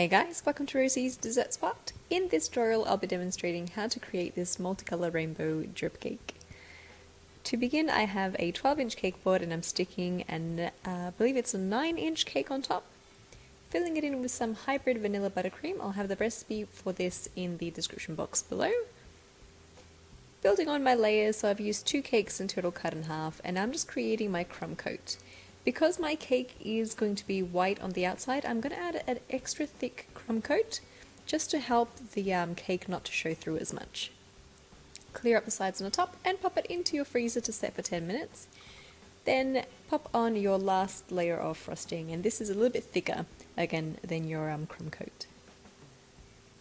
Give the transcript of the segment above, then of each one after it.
Hey guys, welcome to Rosie's Dessert Spot. In this tutorial I'll be demonstrating how to create this multicolour rainbow drip cake. To begin I have a 12-inch cake board and I'm sticking I believe it's a 9-inch cake on top. Filling it in with some hybrid vanilla buttercream. I'll have the recipe for this in the description box below. Building on my layers, so I've used 2 cakes in total cut in half, and I'm just creating my crumb coat. Because my cake is going to be white on the outside, I'm going to add an extra thick crumb coat just to help the cake not to show through as much. Clear up the sides and the top and pop it into your freezer to set for 10 minutes. Then pop on your last layer of frosting, and this is a little bit thicker again than your crumb coat.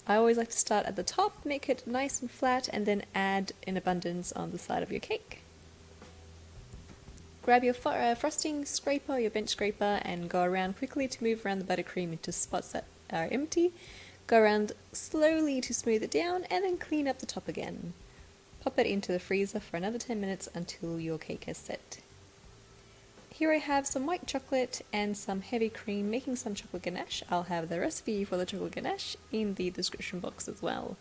I always like to start at the top, make it nice and flat, and then add in abundance on the side of your cake. Grab your frosting scraper, your bench scraper, and go around quickly to move around the buttercream into spots that are empty. Go around slowly to smooth it down, and then clean up the top again. Pop it into the freezer for another 10 minutes until your cake has set. Here I have some white chocolate and some heavy cream, making some chocolate ganache. I'll have the recipe for the chocolate ganache in the description box as well.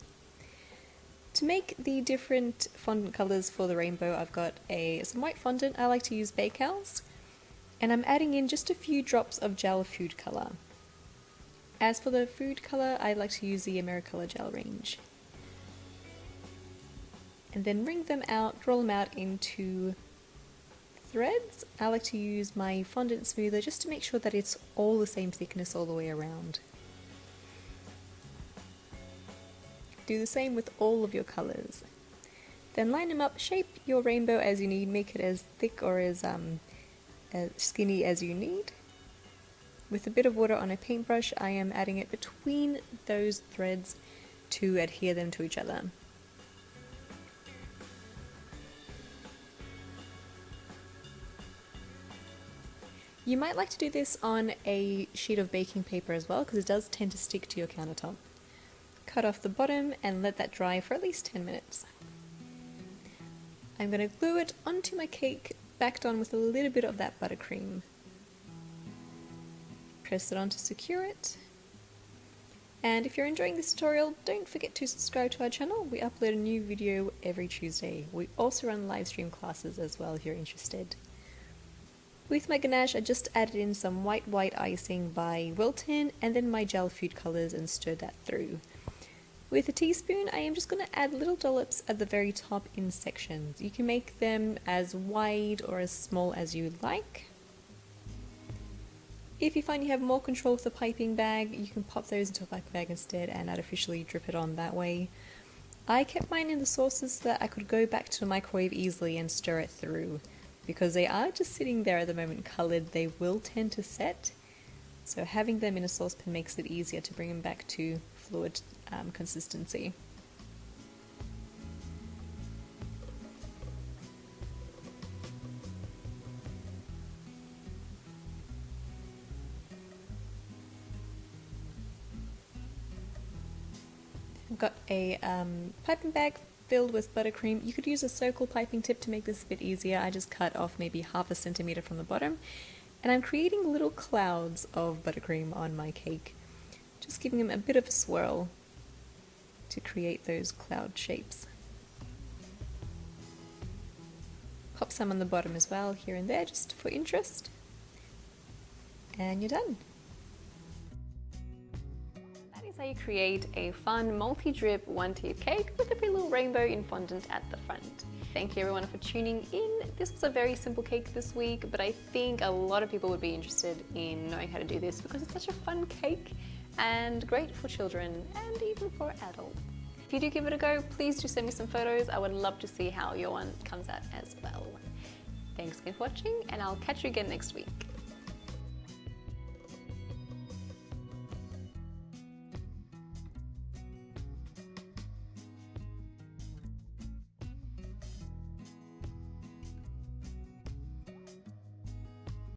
To make the different fondant colours for the rainbow, I've got some white fondant. I like to use Bakels, and I'm adding in just a few drops of gel food colour. As for the food colour, I like to use the Americolor gel range. And then wring them out, roll them out into threads. I like to use my fondant smoother just to make sure that it's all the same thickness all the way around. Do the same with all of your colours. Then line them up, shape your rainbow as you need, make it as thick or as skinny as you need. With a bit of water on a paintbrush, I am adding it between those threads to adhere them to each other. You might like to do this on a sheet of baking paper as well, because it does tend to stick to your countertop. Cut off the bottom and let that dry for at least 10 minutes. I'm going to glue it onto my cake, backed on with a little bit of that buttercream. Press it on to secure it. And if you're enjoying this tutorial, don't forget to subscribe to our channel. We upload a new video every Tuesday. We also run live stream classes as well if you're interested. With my ganache, I just added in some white icing by Wilton and then my gel food colours and stirred that through. With a teaspoon, I am just going to add little dollops at the very top in sections. You can make them as wide or as small as you like. If you find you have more control with the piping bag, you can pop those into a piping bag instead and artificially drip it on that way. I kept mine in the sauces so that I could go back to the microwave easily and stir it through. Because they are just sitting there at the moment coloured, they will tend to set. So having them in a saucepan makes it easier to bring them back to fluid consistency. I've got a piping bag filled with buttercream. You could use a circle piping tip to make this a bit easier. I just cut off maybe ½ centimeter from the bottom, and I'm creating little clouds of buttercream on my cake, just giving them a bit of a swirl to create those cloud shapes. Pop some on the bottom as well, here and there, just for interest, and you're done. That is how you create a fun multi-drip one-tiered cake with a pretty little rainbow in fondant at the front. Thank you everyone for tuning in. This was a very simple cake this week, but I think a lot of people would be interested in knowing how to do this because it's such a fun cake and great for children and even for adults. If you do give it a go, please do send me some photos. I would love to see how your one comes out as well. Thanks again for watching, and I'll catch you again next week.